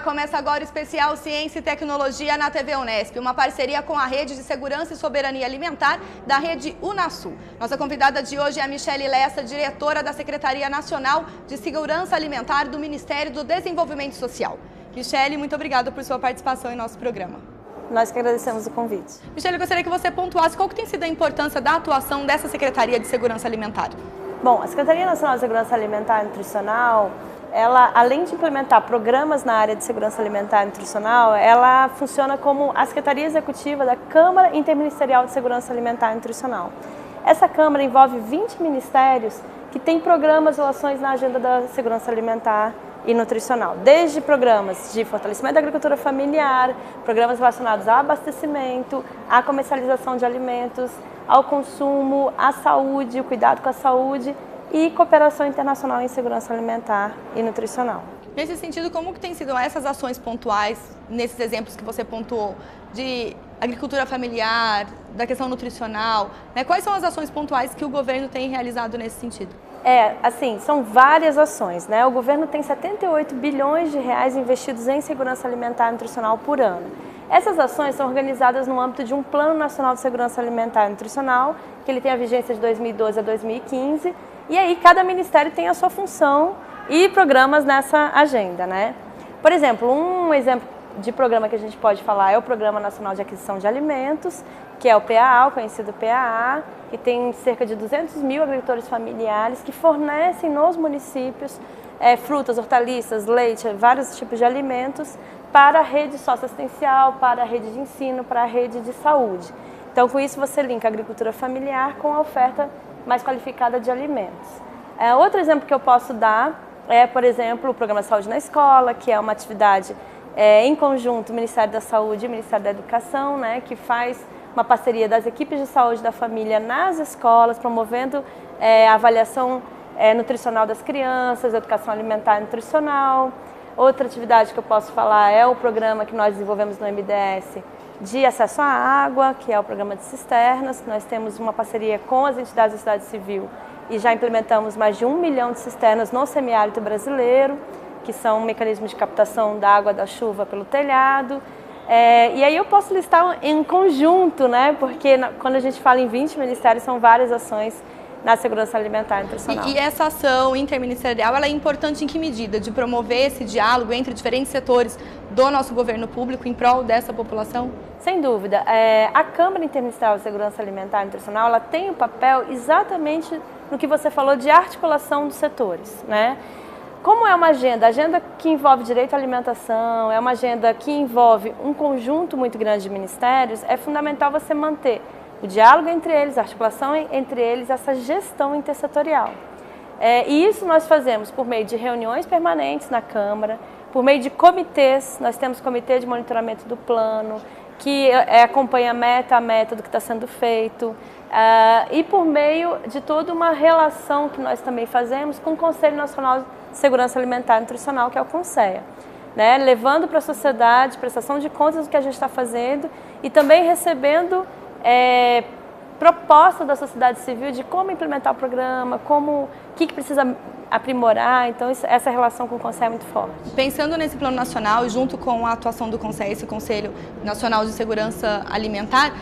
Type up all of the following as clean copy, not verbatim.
começa agora o especial Ciência e Tecnologia na TV Unesp, uma parceria com a Rede de Segurança e Soberania Alimentar da Rede Unasul. Nossa convidada de hoje é a Michele Lessa, diretora da Secretaria Nacional de Segurança Alimentar do Ministério do Desenvolvimento Social. Michele, muito obrigada por sua participação em nosso programa. Nós que agradecemos o convite. Michele, eu gostaria que você pontuasse qual que tem sido a importância da atuação dessa Secretaria de Segurança Alimentar. Bom, a Secretaria Nacional de Segurança Alimentar e Nutricional, ela, além de implementar programas na área de segurança alimentar e nutricional, ela funciona como a Secretaria Executiva da Câmara Interministerial de Segurança Alimentar e Nutricional. Essa Câmara envolve 20 ministérios que têm programas e ações na agenda da segurança alimentar e nutricional, desde programas de fortalecimento da agricultura familiar, programas relacionados ao abastecimento, à comercialização de alimentos, ao consumo, à saúde, o cuidado com a saúde e cooperação internacional em segurança alimentar e nutricional. Nesse sentido, como que tem sido essas ações pontuais, nesses exemplos que você pontuou, de agricultura familiar, da questão nutricional, né? Quais são as ações pontuais que o governo tem realizado nesse sentido? São várias ações, né? O governo tem 78 bilhões de reais investidos em segurança alimentar e nutricional por ano. Essas ações são organizadas no âmbito de um Plano Nacional de Segurança Alimentar e Nutricional, que ele tem a vigência de 2012 a 2015, e aí cada ministério tem a sua função e programas nessa agenda, né? Por exemplo, um exemplo de programa que a gente pode falar é o Programa Nacional de Aquisição de Alimentos, que é o PAA, o conhecido PAA, que tem cerca de 200 mil agricultores familiares que fornecem nos municípios frutas, hortaliças, leite, vários tipos de alimentos para a rede socioassistencial, para a rede de ensino, para a rede de saúde. Então, com isso, você linka a agricultura familiar com a oferta mais qualificada de alimentos. Outro exemplo que eu posso dar é, por exemplo, o Programa Saúde na Escola, que é uma atividade em conjunto Ministério da Saúde e Ministério da Educação, né, que faz uma parceria das equipes de saúde da família nas escolas, promovendo a avaliação nutricional das crianças, educação alimentar e nutricional. Outra atividade que eu posso falar é o programa que nós desenvolvemos no MDS de acesso à água, que é o programa de cisternas. Nós temos uma parceria com as entidades da sociedade civil e já implementamos mais de 1 milhão de cisternas no semiárido brasileiro, que são mecanismos de captação da água da chuva pelo telhado. E aí eu posso listar em conjunto, né? Porque quando a gente fala em 20 ministérios, são várias ações na segurança alimentar e nutricional. E essa ação interministerial, ela é importante em que medida? De promover esse diálogo entre diferentes setores do nosso governo público em prol dessa população? Sem dúvida. A Câmara Interministerial de Segurança Alimentar e Nutricional, ela tem o papel exatamente no que você falou de articulação dos setores, né? Como é uma agenda que envolve direito à alimentação, é uma agenda que envolve um conjunto muito grande de ministérios, é fundamental você manter o diálogo entre eles, a articulação entre eles, essa gestão intersetorial. E isso nós fazemos por meio de reuniões permanentes na Câmara, por meio de comitês. Nós temos comitê de monitoramento do plano, que acompanha meta a meta do que está sendo feito, e por meio de toda uma relação que nós também fazemos com o Conselho Nacional de Segurança Alimentar e Nutricional, que é o CONSEA, né? Levando para a sociedade prestação de contas do que a gente está fazendo e também recebendo proposta da sociedade civil de como implementar o programa, o que precisa aprimorar. Então essa relação com o Conselho é muito forte. Pensando nesse plano nacional, junto com a atuação do Conselho, esse Conselho Nacional de Segurança Alimentar,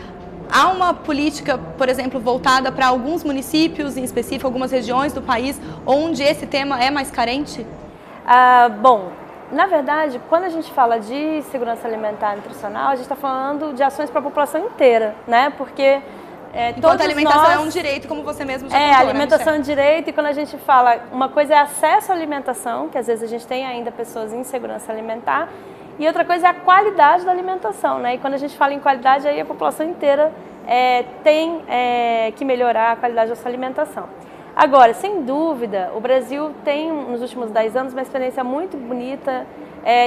há uma política, por exemplo, voltada para alguns municípios, em específico, algumas regiões do país, onde esse tema é mais carente? Bom, na verdade, quando a gente fala de segurança alimentar e nutricional, a gente está falando de ações para a população inteira, né? Porque enquanto a alimentação é um direito, como você mesmo já falou, a alimentação é um direito, e quando a gente fala, uma coisa é acesso à alimentação, que às vezes a gente tem ainda pessoas em insegurança alimentar, e outra coisa é a qualidade da alimentação, né? E quando a gente fala em qualidade, aí a população inteira tem que melhorar a qualidade da sua alimentação. Agora, sem dúvida, o Brasil tem, nos últimos 10 anos, uma experiência muito bonita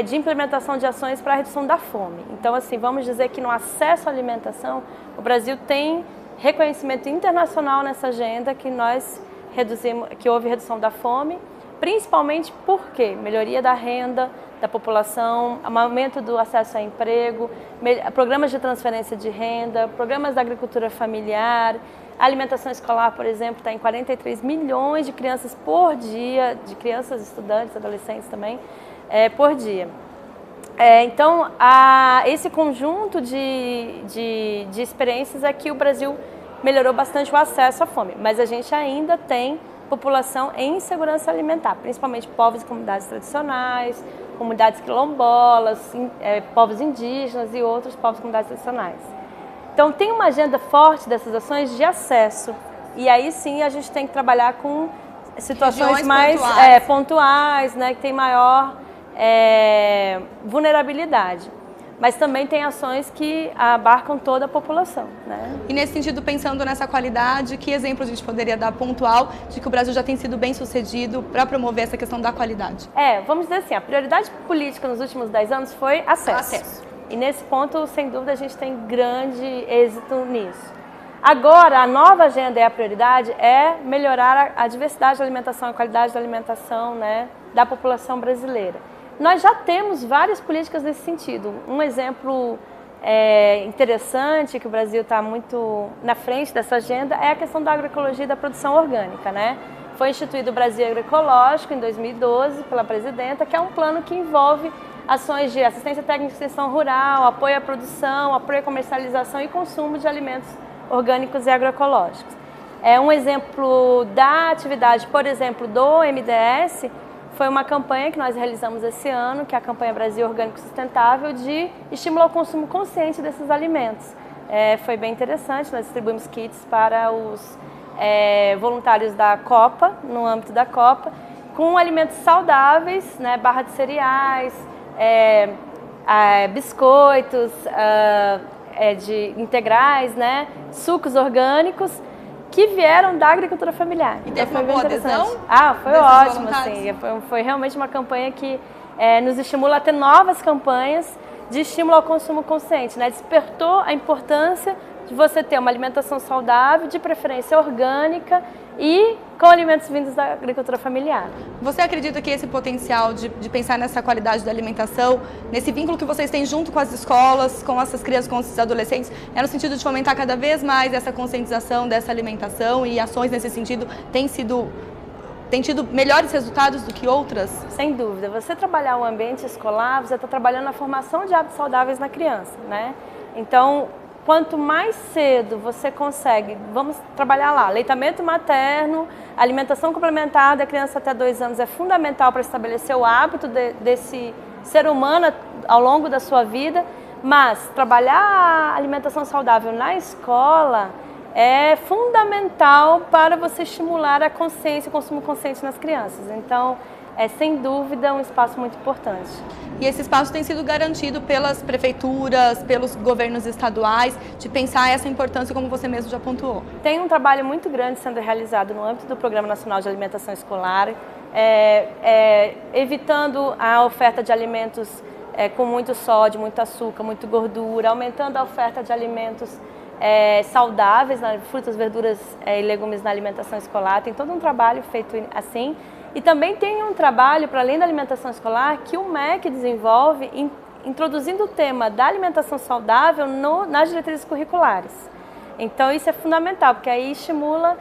de implementação de ações para a redução da fome. Então, assim, vamos dizer que no acesso à alimentação, o Brasil tem reconhecimento internacional nessa agenda que houve redução da fome, principalmente porque melhoria da renda da população, aumento do acesso a emprego, programas de transferência de renda, programas da agricultura familiar, a alimentação escolar, por exemplo, está em 43 milhões de crianças por dia, de crianças, estudantes, adolescentes também, por dia. Então, esse conjunto de experiências é que o Brasil melhorou bastante o acesso à fome, mas a gente ainda tem população em insegurança alimentar, principalmente povos e comunidades tradicionais, comunidades quilombolas, povos indígenas e outros povos e comunidades tradicionais. Então, tem uma agenda forte dessas ações de acesso, e aí sim a gente tem que trabalhar com situações mais pontuais, né, que tem maior vulnerabilidade. Mas também tem ações que abarcam toda a população, né? E nesse sentido, pensando nessa qualidade, que exemplo a gente poderia dar pontual de que o Brasil já tem sido bem sucedido para promover essa questão da qualidade? Vamos dizer assim, a prioridade política nos últimos 10 anos foi acesso. E nesse ponto, sem dúvida, a gente tem grande êxito nisso. Agora, a nova agenda e a prioridade é melhorar a diversidade da alimentação, a qualidade da alimentação, né, da população brasileira. Nós já temos várias políticas nesse sentido. Um exemplo interessante, que o Brasil está muito na frente dessa agenda, é a questão da agroecologia e da produção orgânica, né? Foi instituído o Brasil Agroecológico em 2012 pela presidenta, que é um plano que envolve ações de assistência técnica de extensão rural, apoio à produção, apoio à comercialização e consumo de alimentos orgânicos e agroecológicos. Um exemplo da atividade, por exemplo, do MDS, foi uma campanha que nós realizamos esse ano, que é a campanha Brasil Orgânico Sustentável, de estímulo ao consumo consciente desses alimentos. Foi bem interessante, nós distribuímos kits para os voluntários da Copa, no âmbito da Copa, com alimentos saudáveis, né, barra de cereais, biscoitos integrais, né, sucos orgânicos, que vieram da agricultura familiar. E teve uma boa adesão? Foi ótimo, assim, foi realmente uma campanha que nos estimula a ter novas campanhas de estímulo ao consumo consciente, né? Despertou a importância de você ter uma alimentação saudável, de preferência orgânica e com alimentos vindos da agricultura familiar. Você acredita que esse potencial de pensar nessa qualidade da alimentação, nesse vínculo que vocês têm junto com as escolas, com essas crianças, com esses adolescentes, é no sentido de fomentar cada vez mais essa conscientização dessa alimentação, e ações nesse sentido têm tido melhores resultados do que outras? Sem dúvida. Você trabalhar o ambiente escolar, você está trabalhando na formação de hábitos saudáveis na criança, né? Então, quanto mais cedo você consegue, vamos trabalhar lá, aleitamento materno, alimentação complementar da criança até 2 anos é fundamental para estabelecer o hábito desse ser humano ao longo da sua vida, mas trabalhar a alimentação saudável na escola é fundamental para você estimular a consciência, o consumo consciente nas crianças. Então, sem dúvida um espaço muito importante. E esse espaço tem sido garantido pelas prefeituras, pelos governos estaduais, de pensar essa importância, como você mesmo já pontuou. Tem um trabalho muito grande sendo realizado no âmbito do Programa Nacional de Alimentação Escolar, evitando a oferta de alimentos com muito sódio, muito açúcar, muito gordura, aumentando a oferta de alimentos saudáveis, né, frutas, verduras e legumes na alimentação escolar. Tem todo um trabalho feito assim. E também tem um trabalho, para além da alimentação escolar, que o MEC desenvolve introduzindo o tema da alimentação saudável nas diretrizes curriculares. Então isso é fundamental, porque aí estimula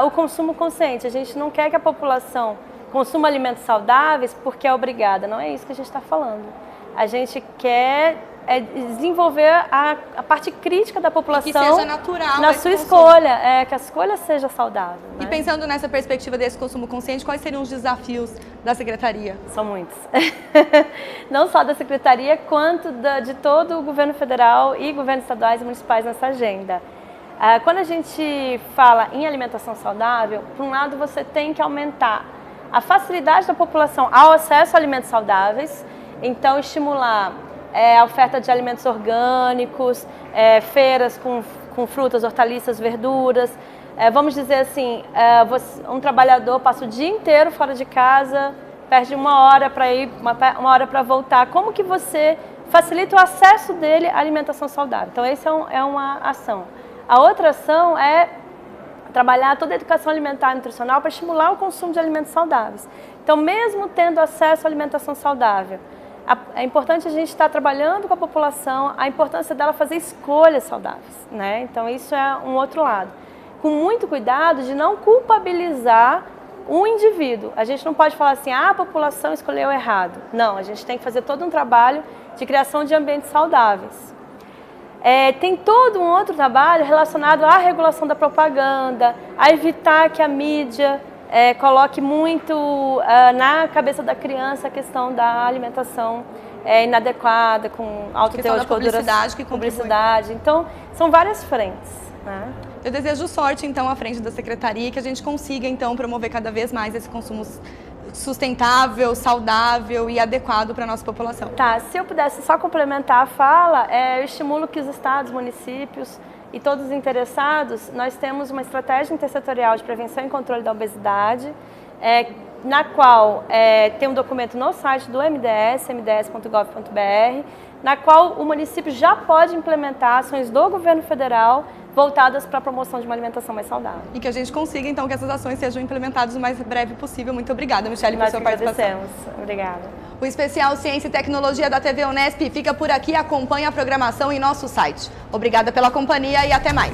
o consumo consciente. A gente não quer que a população consuma alimentos saudáveis porque é obrigada, não é isso que a gente está falando. A gente quer desenvolver a parte crítica da população, que seja natural na sua escolha, que a escolha seja saudável. Né? E pensando nessa perspectiva desse consumo consciente, quais seriam os desafios da Secretaria? São muitos. Não só da Secretaria, quanto de todo o governo federal e governos estaduais e municipais nessa agenda. Quando a gente fala em alimentação saudável, por um lado você tem que aumentar a facilidade da população ao acesso a alimentos saudáveis, então estimular a oferta de alimentos orgânicos, feiras com frutas, hortaliças, verduras. Vamos dizer assim, um trabalhador passa o dia inteiro fora de casa, perde 1 hora para ir, 1 hora para voltar. Como que você facilita o acesso dele à alimentação saudável? Então, essa é uma ação. A outra ação é trabalhar toda a educação alimentar e nutricional para estimular o consumo de alimentos saudáveis. Então, mesmo tendo acesso à alimentação saudável, é importante a gente estar trabalhando com a população, a importância dela fazer escolhas saudáveis, né? Então isso é um outro lado. Com muito cuidado de não culpabilizar um indivíduo. A gente não pode falar assim, a população escolheu errado. Não, a gente tem que fazer todo um trabalho de criação de ambientes saudáveis. Tem todo um outro trabalho relacionado à regulação da propaganda, a evitar que a mídia coloque muito na cabeça da criança a questão da alimentação inadequada, com alto teor de gordura, publicidade. Então, são várias frentes, né? Eu desejo sorte, então, à frente da Secretaria e que a gente consiga, então, promover cada vez mais esse consumo sustentável, saudável e adequado para a nossa população. Tá, se eu pudesse só complementar a fala, eu estimulo que os estados, municípios e todos os interessados, nós temos uma estratégia intersetorial de prevenção e controle da obesidade, na qual tem um documento no site do MDS, mds.gov.br, na qual o município já pode implementar ações do governo federal voltadas para a promoção de uma alimentação mais saudável. E que a gente consiga, então, que essas ações sejam implementadas o mais breve possível. Muito obrigada, Michele, por sua participação. Obrigada. O especial Ciência e Tecnologia da TV Unesp fica por aqui. Acompanhe a programação em nosso site. Obrigada pela companhia e até mais.